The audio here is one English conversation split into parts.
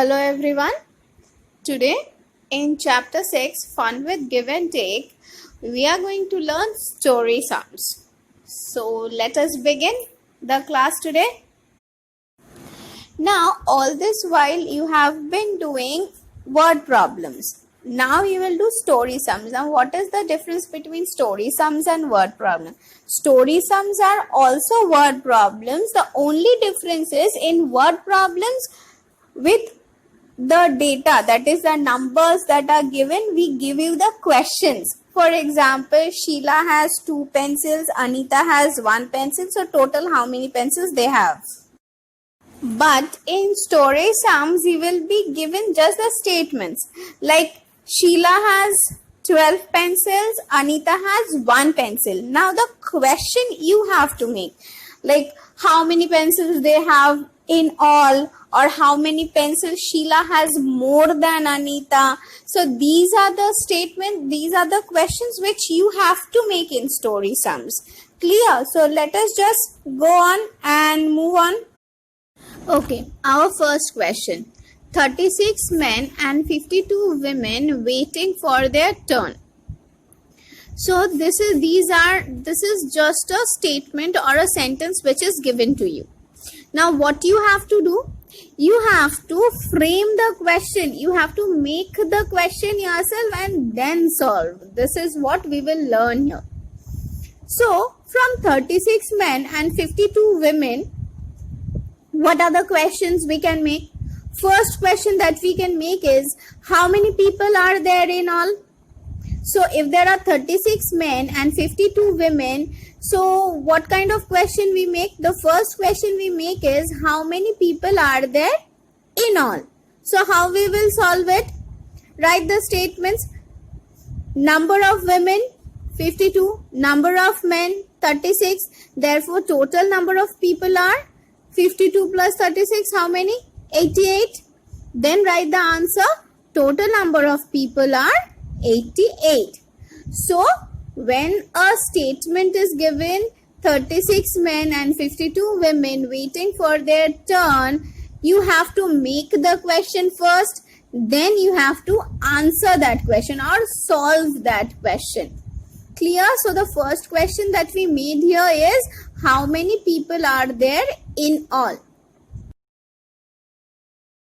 Hello everyone. Today in chapter 6 Fun with Give and Take, we are going to learn story sums. So let us begin the class today. Now all this while you have been doing word problems. Now you will do story sums. Now what is the difference between story sums and word problems? Story sums are also word problems. The only difference is in word problems with the data, that is the numbers that are given, we give you the questions. For example, Sheila has 2 pencils, Anita has 1 pencil, so total how many pencils they have. But in story sums, you will be given just the statements, like Sheila has 12 pencils, Anita has 1 pencil. Now the question you have to make, like how many pencils they have in all, or how many pencils Sheila has more than Anita. So these are the statements, these are the questions which you have to make in story sums. Clear? So let us just go on and move on. Okay, our first question. 36 men and 52 women waiting for their turn. So this is just a statement or a sentence which is given to you. Now what you have to do? You have to frame the question. You have to make the question yourself and then solve. This is what we will learn here. So from 36 men and 52 women, what are the questions we can make? First question that we can make is, how many people are there in all? So if there are 36 men and 52 women, so what kind of question we make? The first question we make is, how many people are there in all? So how we will solve it? Write the statements. Number of women 52, number of men 36. Therefore total number of people are 52 plus 36, how many? 88. Then write the answer. Total number of people are 88. So when a statement is given, 36 men and 52 women waiting for their turn, you have to make the question first, then you have to answer that question or solve that question. Clear? So the first question that we made here is, how many people are there in all?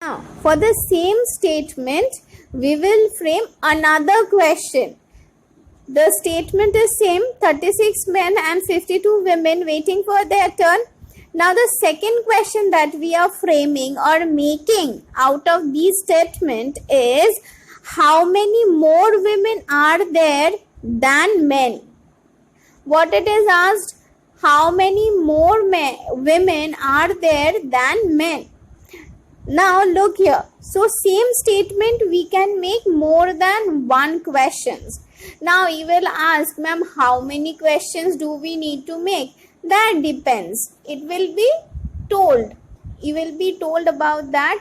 Now for the same statement, we will frame another question. The statement is same, 36 men and 52 women waiting for their turn. Now the second question that we are framing or making out of these statement is, how many more women are there than men? What it is asked, how many more women are there than men? Now look here. So same statement we can make more than one questions. Now you will ask, ma'am, how many questions do we need to make? That depends. It will be told. You will be told about that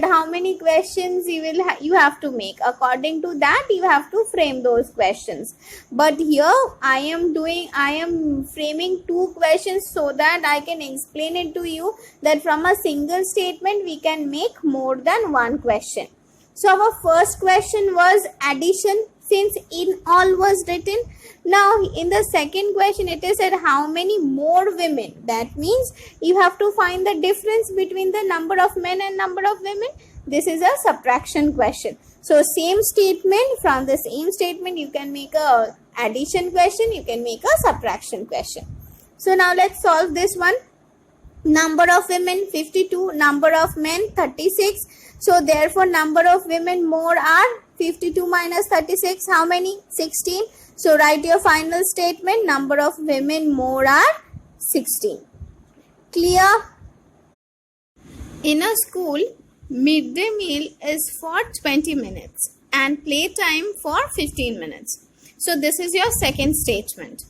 how many questions you have to make. According to that, you have to frame those questions. But here I am framing 2 questions so that I can explain it to you that from a single statement we can make more than one question. So our first question was addition, since in all was written. Now in the second question it is said, how many more women? That means you have to find the difference between the number of men and number of women. This is a subtraction question. So same statement, from the same statement you can make a addition question, you can make a subtraction question. So now let's solve this one. Number of women 52, number of men 36. So therefore number of women more are 52 minus 36, how many? 16. So write your final statement, number of women more are 16. Clear? In a school, midday meal is for 20 minutes and playtime for 15 minutes. So this is your second statement.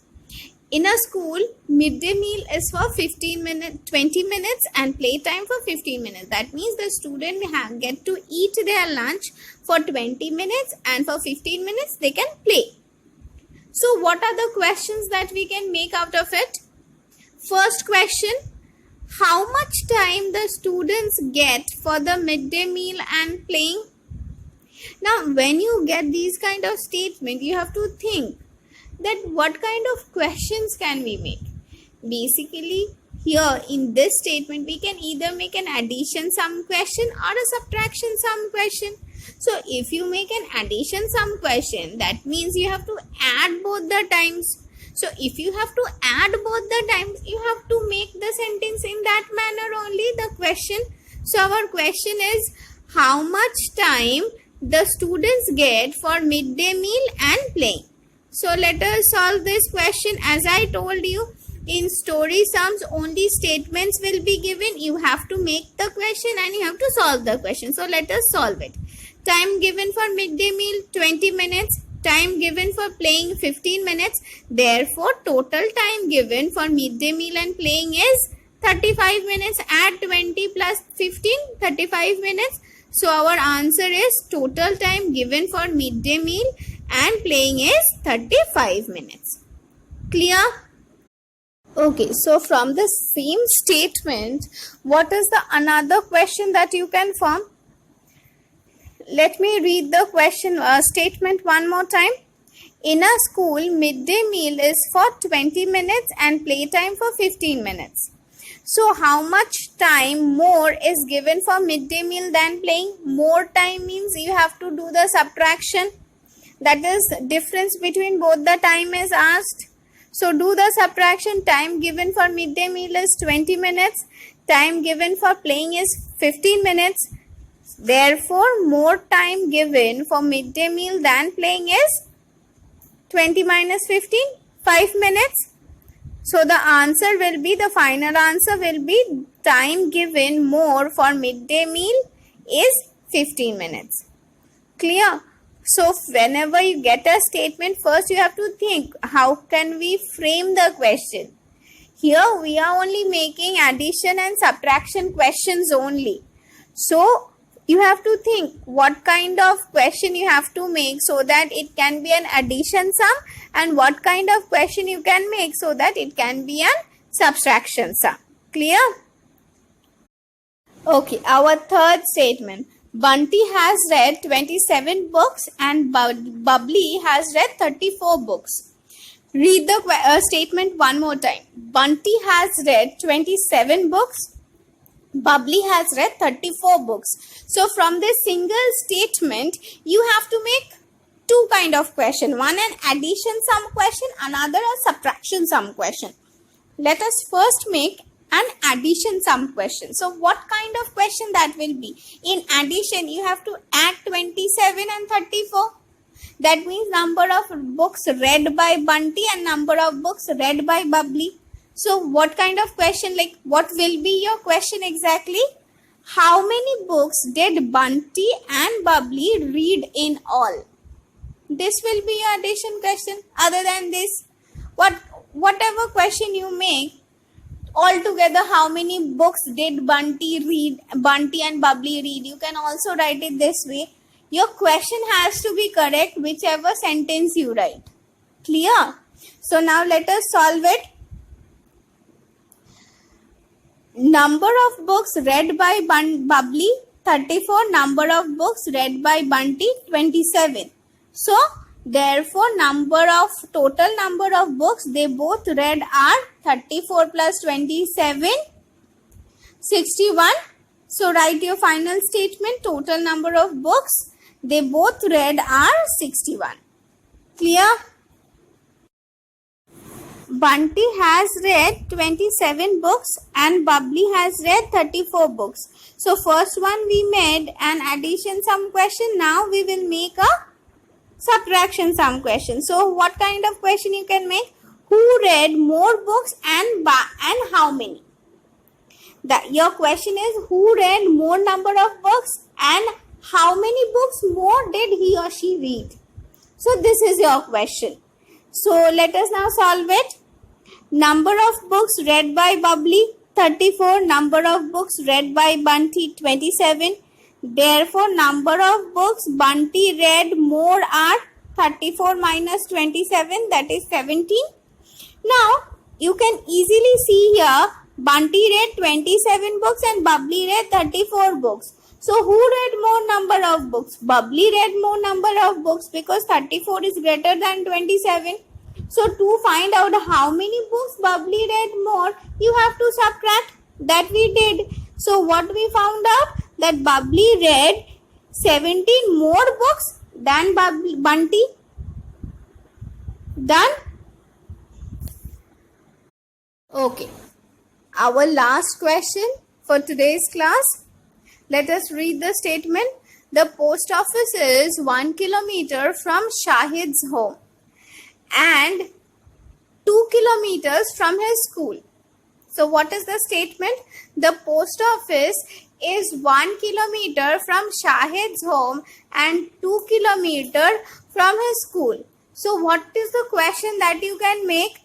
In a school, midday meal is for 20 minutes and playtime for 15 minutes. That means the student get to eat their lunch for 20 minutes and for 15 minutes they can play. So what are the questions that we can make out of it? First question, how much time the students get for the midday meal and playing? Now, when you get these kind of statement, you have to think that what kind of questions can we make. Basically, here in this statement, we can either make an addition sum question or a subtraction sum question. So, if you make an addition sum question, that means you have to add both the times. So, if you have to add both the times, you have to make the sentence in that manner only, the question. So, our question is, how much time the students get for midday meal and playing? So, let us solve this question. As I told you, in story sums, only statements will be given. You have to make the question and you have to solve the question. So, let us solve it. Time given for midday meal 20 minutes. Time given for playing 15 minutes. Therefore, total time given for midday meal and playing is 35 minutes. Add 20 plus 15, 35 minutes. So, our answer is total time given for midday meal and playing is 35 minutes. Clear? Okay, so from the same statement, what is the another question that you can form? Let me read the question statement one more time. In a school, midday meal is for 20 minutes and playtime for 15 minutes. So, how much time more is given for midday meal than playing? More time means you have to do the subtraction. That is, difference between both the time is asked. So, do the subtraction. Time given for midday meal is 20 minutes. Time given for playing is 15 minutes. Therefore, more time given for midday meal than playing is 20 minus 15, 5 minutes. So, the answer will be, the final answer will be, time given more for midday meal is 15 minutes. Clear? So, whenever you get a statement, first you have to think, how can we frame the question? Here, we are only making addition and subtraction questions only. So, you have to think what kind of question you have to make so that it can be an addition sum, and what kind of question you can make so that it can be an subtraction sum. Clear? Okay, our third statement. Bunty has read 27 books and Bubbly has read 34 books. Read the statement one more time. Bunty has read 27 books. Bubbly has read 34 books. So, from this single statement, you have to make two kind of question. One an addition sum question, another a subtraction sum question. Let us first make an addition sum question. So, what kind of question that will be? In addition, you have to add 27 and 34. That means number of books read by Bunty and number of books read by Bubbly. So, what kind of question, like what will be your question exactly? How many books did Bunty and Bubbly read in all? This will be your addition question. Other than this, whatever question you make, altogether how many books did Bunty and Bubbly read? You can also write it this way. Your question has to be correct whichever sentence you write. Clear? So, now let us solve it. Number of books read by Bubbly 34. Number of books read by Bunty 27. So, therefore, total number of books they both read are 34 plus 27, 61. So, write your final statement. Total number of books they both read are 61. Clear? Bunty has read 27 books and Bubbly has read 34 books. So, first one we made an addition sum question. Now, we will make a subtraction sum question. So, what kind of question you can make? Who read more books and how many? Your question is, who read more number of books and how many books more did he or she read? So, this is your question. So, let us now solve it. Number of books read by Bubbly 34. Number of books read by Bunty 27. Therefore, number of books Bunty read more are 34 minus 27, that is 17. Now, you can easily see here Bunty read 27 books and Bubbly read 34 books. So who read more number of books? Bubbly read more number of books because 34 is greater than 27. So to find out how many books Bubbly read more, you have to subtract. That we did. So what we found out? That Bubbly read 17 more books than Bunty. Done? Okay. Our last question for today's class. Let us read the statement. The post office is 1 kilometer from Shahid's home and 2 kilometers from his school. So what is the statement? The post office is 1 kilometer from Shahid's home and 2 kilometers from his school. So what is the question that you can make?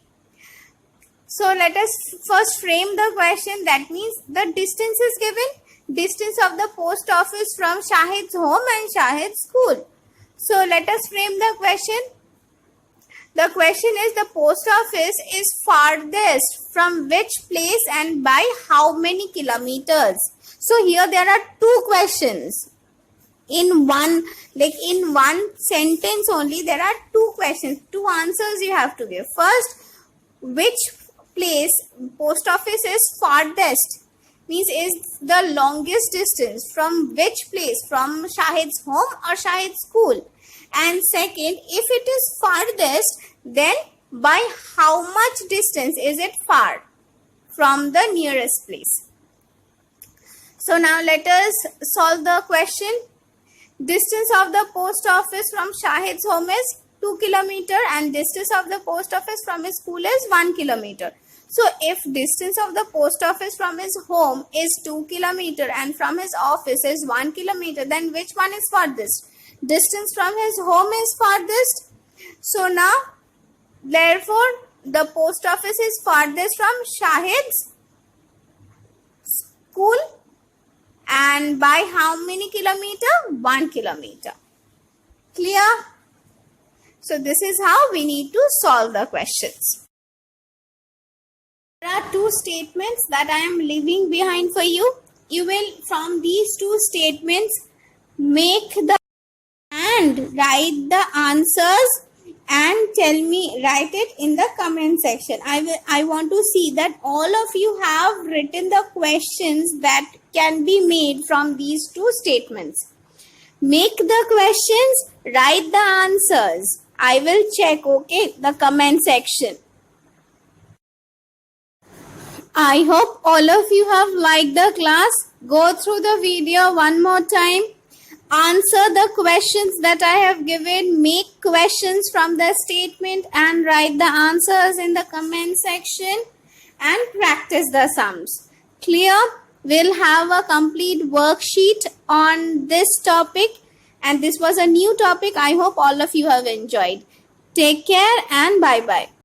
So let us first frame the question. That means the distance is given. Distance of the post office from Shahid's home and Shahid's school. So let us frame the question. The question is, the post office is farthest from which place and by how many kilometers? So here there are two questions. In one sentence only, there are two questions, two answers you have to give. First, which place post office is farthest, means is the longest distance from which place, from Shahid's home or Shahid's school. And second, if it is farthest, then by how much distance is it far from the nearest place? So now let us solve the question. Distance of the post office from Shahid's home is 2 kilometer and distance of the post office from his school is 1 kilometer. So if distance of the post office from his home is 2 kilometer and from his office is 1 kilometer, then which one is farthest? Distance from his home is farthest. So now, therefore, the post office is farthest from Shahid's school. And by how many kilometer? 1 kilometer. Clear? So this is how we need to solve the questions. There are two statements that I am leaving behind for you. You will, from these two statements, make the and write the answers and write it in the comment section. I want to see that all of you have written the questions that can be made from these two statements. Make the questions, write the answers. I will check, okay, the comment section. I hope all of you have liked the class. Go through the video one more time. Answer the questions that I have given. Make questions from the statement and write the answers in the comment section and practice the sums. Clear? We'll have a complete worksheet on this topic, and this was a new topic. I hope all of you have enjoyed. Take care and bye-bye.